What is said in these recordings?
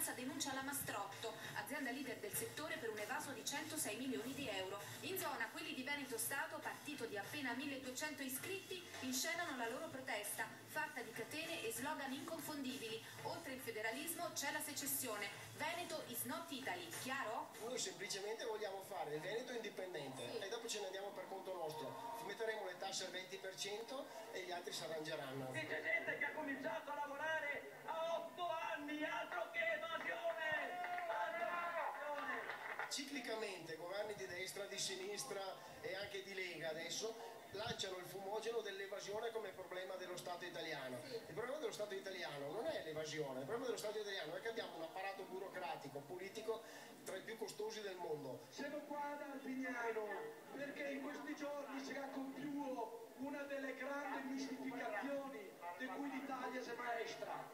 Finanza denuncia la Mastrotto, azienda leader del settore, per un evaso di 106 milioni di euro. In zona quelli di Veneto Stato, partito di appena 1200 iscritti, inscenano la loro protesta, fatta di catene e slogan inconfondibili. Oltre il federalismo c'è la secessione. Veneto is not Italy, chiaro? Noi semplicemente vogliamo fare il Veneto indipendente e dopo ce ne andiamo per conto nostro. Metteremo le tasse al 20% e gli altri si arrangeranno. C'è gente che ha cominciato a lavorare a 8 anni, altro che evasione! Ciclicamente governi di destra, di sinistra e anche di Lega adesso lanciano il fumogeno dell'evasione come problema dello Stato italiano. Il problema dello Stato italiano non è l'evasione, il problema dello Stato italiano è che abbiamo un apparato burocratico, politico tra i più costosi del mondo. Siamo qua ad Arzignano perché in questi giorni si ha compiuto una delle grandi mistificazioni di cui l'Italia si maestra,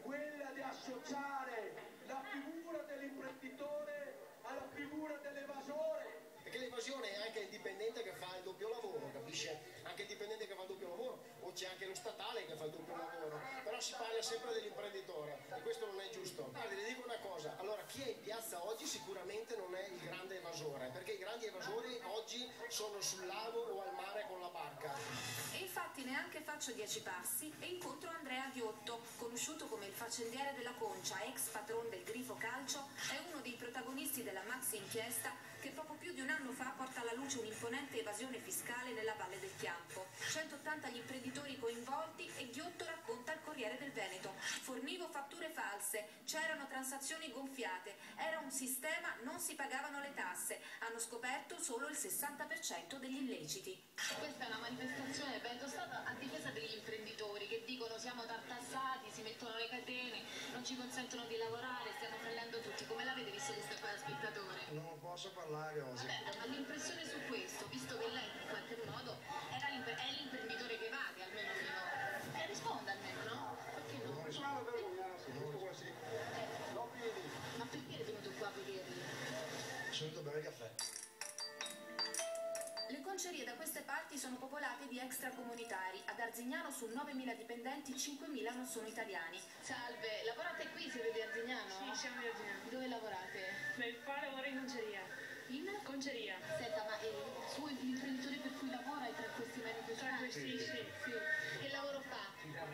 quella di associare la figura dell'imprenditore alla figura dell'evasore. Perché l'evasione è anche il dipendente che fa il doppio lavoro, capisce? Anche il dipendente che fa il doppio lavoro, o c'è anche lo statale che fa il doppio lavoro, però si parla sempre dell'imprenditore e questo non è giusto. Guardi, le dico una cosa, allora chi è in piazza oggi sicuramente non è il grande evasore, perché i grandi evasori oggi sono sul lago o al mare con la barca. E infatti neanche faccio 10 passi e incontro Andrea Ghiotto, conosciuto come il faccendiere della Concia, ex patron del Grifo Calcio, è uno dei protagonisti della maxi inchiesta che poco più di un anno fa porta alla luce un'imponente evasione fiscale nella Valle del Chiampo. 180 gli imprenditori coinvolti e Ghiotto racconta al Corriere del Veneto: fornivo fatture false, c'erano transazioni gonfiate, era un sistema, non si pagavano le tasse, hanno scoperto solo il 60% degli illeciti. Questa è una manifestazione del Veneto Stato a difesa degli imprenditori che dicono siamo tartassati, si mettono le catene, non ci consentono di lavorare, stiamo fallendo tutti. Come la vede visto che sta qua da spettatore? Non posso parlare oggi. Vabbè, ma l'impressione su questo, visto che lei in qualche modo è l'imprenditore che evade, almeno fino... risponda almeno, no? Perché no? Non vergogna, così. Ma perché è venuto qua a vederli? Sono venuto a bere caffè. Le concerie da queste parti sono popolate di extracomunitari. Ad Arzignano su 9.000 dipendenti 5.000 non sono italiani. Salve, lavorate qui, siete di Arzignano? Sì, siamo di Arzignano. Dove lavorate? Nel fare lavoro in conceria. In? Conceria. Senta, ma l'imprenditore per cui lavora è tra questi manifestanti? Sì. Che lavoro fa?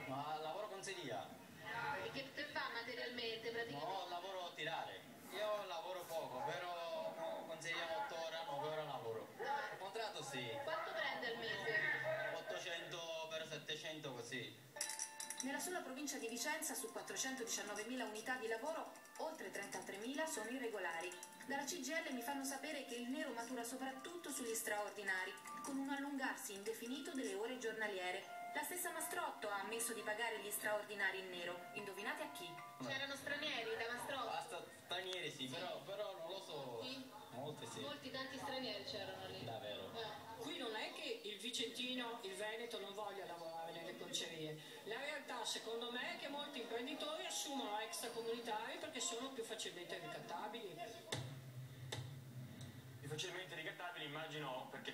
Ma lavoro consiglieria. E che fa materialmente praticamente? No, lavoro a tirare. Io lavoro poco, però consigliamo 8 ore, 9 ore lavoro. Il contratto sì. Quanto prende al mese? 800 per 700 così. Nella sola provincia di Vicenza, su 419.000 unità di lavoro, oltre 33.000 sono irregolari. Dalla CGIL mi fanno sapere che il nero matura soprattutto sugli straordinari, con un allungarsi indefinito delle ore giornaliere. La stessa Mastrotto ha ammesso di pagare gli straordinari in nero. Indovinate a chi? C'erano stranieri da Mastrotto? Basta stranieri sì, però non lo so. Sì? Molti sì. Molti, tanti stranieri c'erano lì. Davvero. Qui non è che il vicentino, il Veneto, non voglia lavorare nelle concerie. La realtà, secondo me, è che molti imprenditori assumono extracomunitari perché sono più facilmente ricattabili. Più facilmente ricattabili, immagino, perché